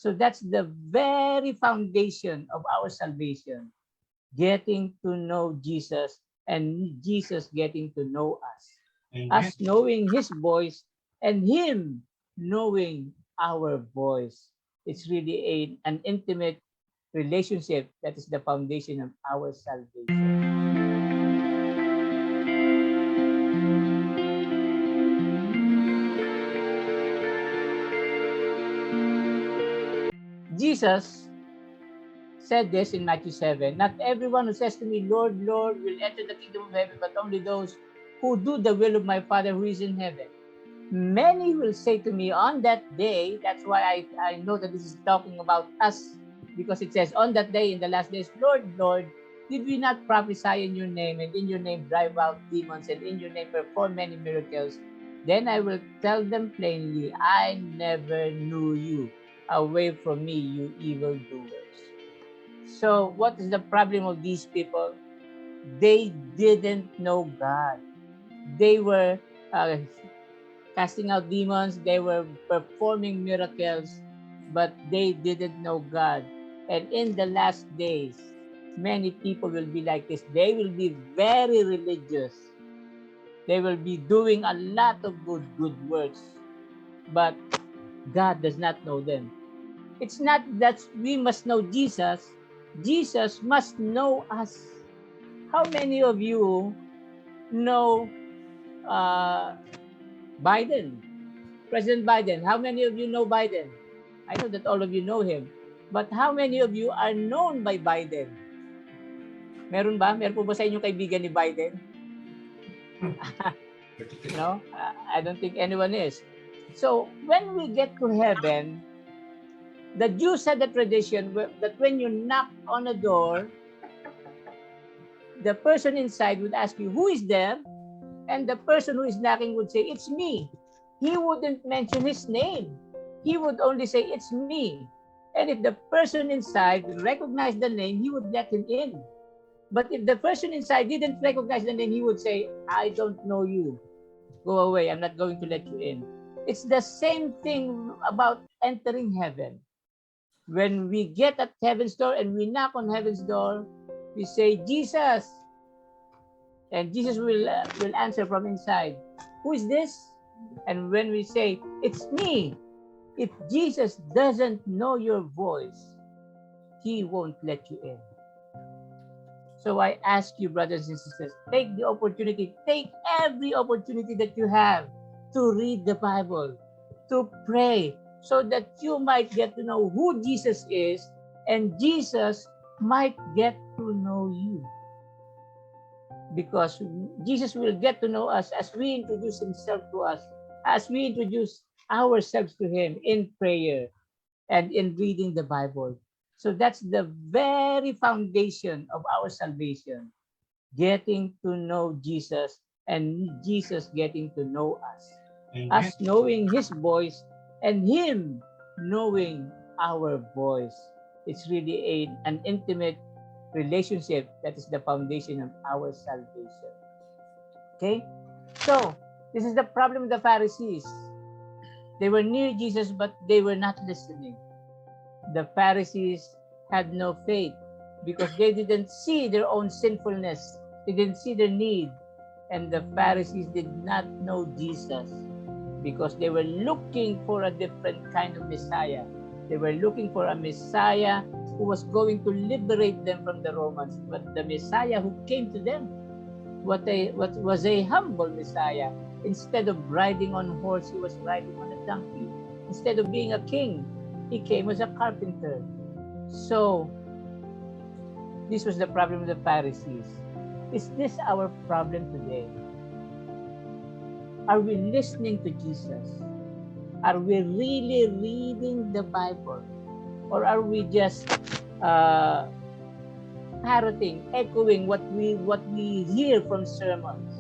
So that's the very foundation of our salvation, getting to know Jesus and Jesus getting to know us. Amen. Us knowing his voice and him knowing our voice. It's really an intimate relationship that is the foundation of our salvation. Jesus said this in Matthew 7, "Not everyone who says to me, Lord, Lord, will enter the kingdom of heaven, but only those who do the will of my Father who is in heaven. Many will say to me on that day," that's why I know that this is talking about us, because it says, "On that day, in the last days, Lord, Lord, did we not prophesy in your name, and in your name drive out demons, and in your name perform many miracles? Then I will tell them plainly, I never knew you. Away from me, you evildoers." So what is the problem of these people? They didn't know God. They were casting out demons, they were performing miracles, but they didn't know God. And in the last days, many people will be like this. They will be very religious. They will be doing a lot of good works, but God does not know them. It's not that we must know Jesus. Jesus must know us. How many of you know uh, Biden? President Biden. How many of you know Biden? I know that all of you know him. But how many of you are known by Biden? Meron ba? Meron po ba sa inyo kaibigan ni Biden? No? I don't think anyone is. So, when we get to heaven, the Jews had the tradition that when you knock on a door, the person inside would ask you, "Who is there?" And the person who is knocking would say, "It's me." He wouldn't mention his name. He would only say, "It's me." And if the person inside recognized the name, he would let him in. But if the person inside didn't recognize the name, he would say, "I don't know you. Go away. I'm not going to let you in." It's the same thing about entering heaven. When we get at heaven's door and we knock on heaven's door, we say, "Jesus." And Jesus will answer from inside, "Who is this?" And when we say, "It's me," if Jesus doesn't know your voice, he won't let you in. So I ask you, brothers and sisters, take the opportunity, take every opportunity that you have to read the Bible, to pray, so that you might get to know who Jesus is, and Jesus might get to know you. Because Jesus will get to know us as we introduce himself to us, as we introduce ourselves to him in prayer and in reading the Bible. So that's the very foundation of our salvation, getting to know Jesus and Jesus getting to know us. Amen. Us knowing his voice and him knowing our voice. It's really an intimate relationship that is the foundation of our salvation. Okay? So, this is the problem of the Pharisees. They were near Jesus, but they were not listening. The Pharisees had no faith because they didn't see their own sinfulness. They didn't see their need. And the Pharisees did not know Jesus because they were looking for a different kind of Messiah. They were looking for a Messiah who was going to liberate them from the Romans. But the Messiah who came to them what was a humble Messiah. Instead of riding on a horse, he was riding on a donkey. Instead of being a king, he came as a carpenter. So, this was the problem of the Pharisees. Is this our problem today? Are we listening to Jesus? Are we really reading the Bible? Or are we just parroting, echoing what we hear from sermons?